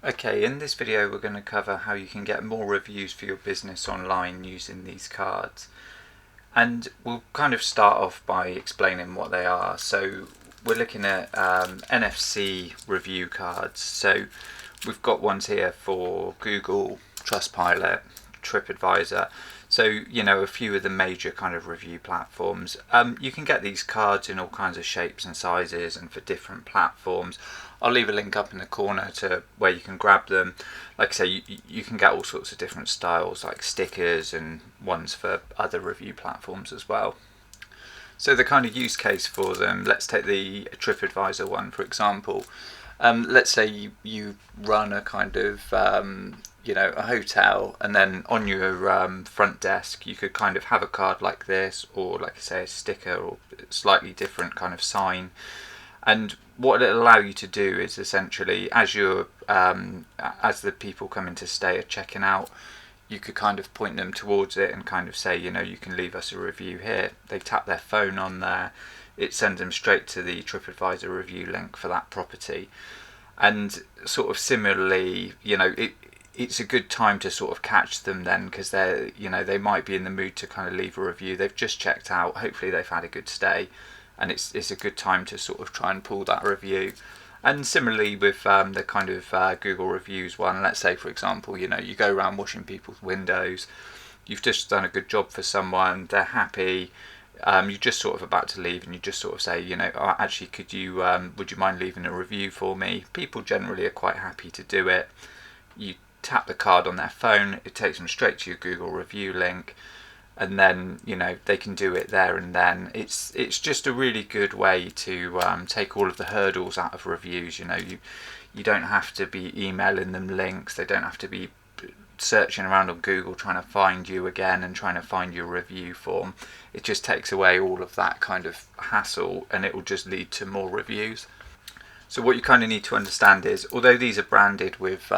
Okay, in this video we're going to cover how you can get more reviews for your business online using these cards. And we'll kind of start off by explaining what they are. So we're looking at NFC review cards. So we've got ones here for Google, Trustpilot, TripAdvisor. So, a few of the major kind of review platforms. You can get these cards in all kinds of shapes and sizes and for different platforms. I'll leave a link up in the corner to where you can grab them. Like I say, you can get all sorts of different styles, like stickers and ones for other review platforms as well. So the kind of use case for them, let's take the TripAdvisor one for example. Let's say you run a kind of a hotel, and then on your front desk you could kind of have a card like this, or like I say, a sticker or slightly different kind of sign. And what it'll allow you to do is essentially, as the people coming to stay are checking out, you could kind of point them towards it and kind of say, you can leave us a review here. They tap their phone on there, it sends them straight to the TripAdvisor review link for that property. And sort of similarly, it's a good time to sort of catch them then, because they might be in the mood to kind of leave a review. They've just checked out, hopefully they've had a good stay, and it's a good time to sort of try and pull that review. And similarly with the kind of Google reviews one, let's say for example, you go around washing people's windows, you've just done a good job for someone, they're happy, you're just sort of about to leave, and you just sort of say, oh, actually, would you mind leaving a review for me? People generally are quite happy to do it. You tap the card on their phone, it takes them straight to your Google review link, and then they can do it there and then. It's just a really good way to take all of the hurdles out of reviews. You don't have to be emailing them links, they don't have to be searching around on Google trying to find you again and trying to find your review form. It just takes away all of that kind of hassle, and it will just lead to more reviews. So what you kind of need to understand is, although these are branded with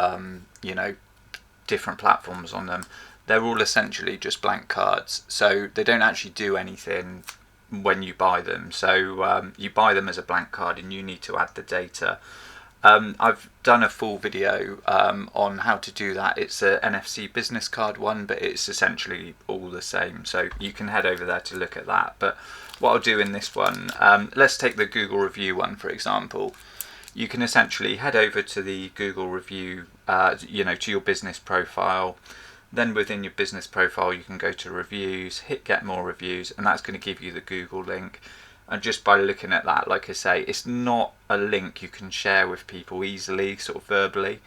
different platforms on them, they're all essentially just blank cards, so they don't actually do anything when you buy them. So you buy them as a blank card and you need to add the data. I've done a full video on how to do that. It's a NFC business card one, but it's essentially all the same, so you can head over there to look at that. But what I'll do in this one, let's take the Google review one for example. You can essentially head over to the Google review, to your business profile. Then within your business profile you can go to reviews, hit get more reviews, and that's going to give you the Google link. And just by looking at that, like I say, it's not a link you can share with people easily, sort of verbally.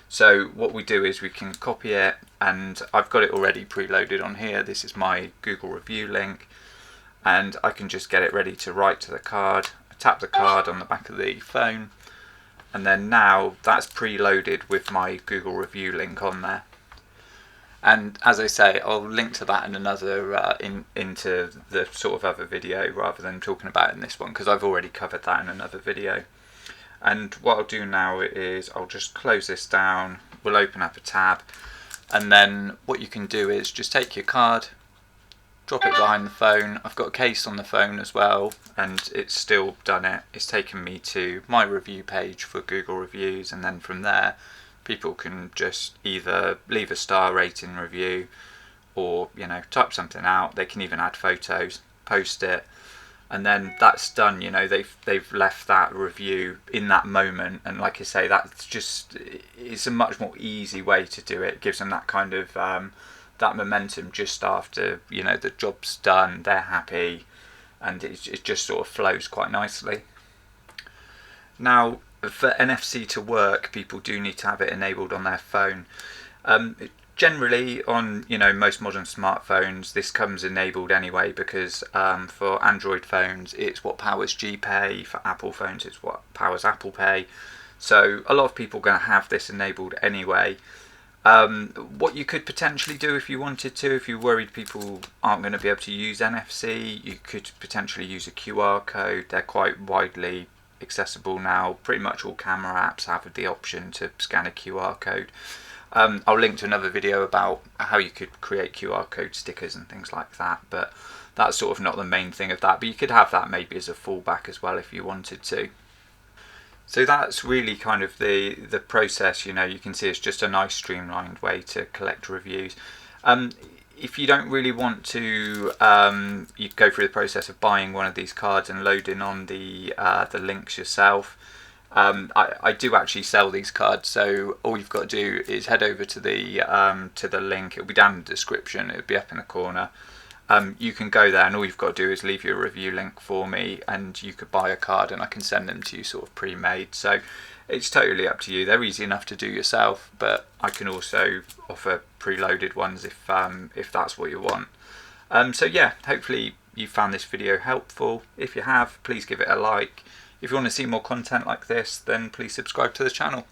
So what we do is we can copy it, and I've got it already preloaded on here. This is my Google review link, and I can just get it ready to write to the card. I tap the card on the back of the phone, and then now that's preloaded with my Google review link on there. And as I say, I'll link to that in another into the sort of other video rather than talking about it in this one, because I've already covered that in another video. And what I'll do now is I'll just close this down, we'll open up a tab, and then what you can do is just take your card, drop it behind the phone. I've got a case on the phone as well, and it's still done it. It's taken me to my review page for Google reviews, and then from there people can just either leave a star rating review or type something out. They can even add photos, post it, and then that's done. They've left that review in that moment, and like I say, it's a much more easy way to do it. It gives them that kind of that momentum just after the job's done, they're happy, and it just sort of flows quite nicely. Now, for NFC to work, people do need to have it enabled on their phone. Generally on most modern smartphones this comes enabled anyway, because for Android phones it's what powers GPay, for Apple phones it's what powers Apple Pay, so a lot of people are going to have this enabled anyway. What you could potentially do if you wanted to, if you're worried people aren't going to be able to use NFC, you could potentially use a QR code. They're quite widely accessible now. Pretty much all camera apps have the option to scan a QR code. I'll link to another video about how you could create QR code stickers and things like that, but that's sort of not the main thing of that. But you could have that maybe as a fallback as well if you wanted to. So that's really kind of the process. You know, you can see it's just a nice streamlined way to collect reviews. If you don't really want to, you go through the process of buying one of these cards and loading on the links yourself. I do actually sell these cards, so all you've got to do is head over to the link. It'll be down in the description. It'll be up in the corner. You can go there, and all you've got to do is leave your review link for me, and you could buy a card, and I can send them to you sort of pre-made. So it's totally up to you. They're easy enough to do yourself, but I can also offer preloaded ones if that's what you want. So yeah, hopefully you found this video helpful. If you have, please give it a like. If you want to see more content like this, then please subscribe to the channel.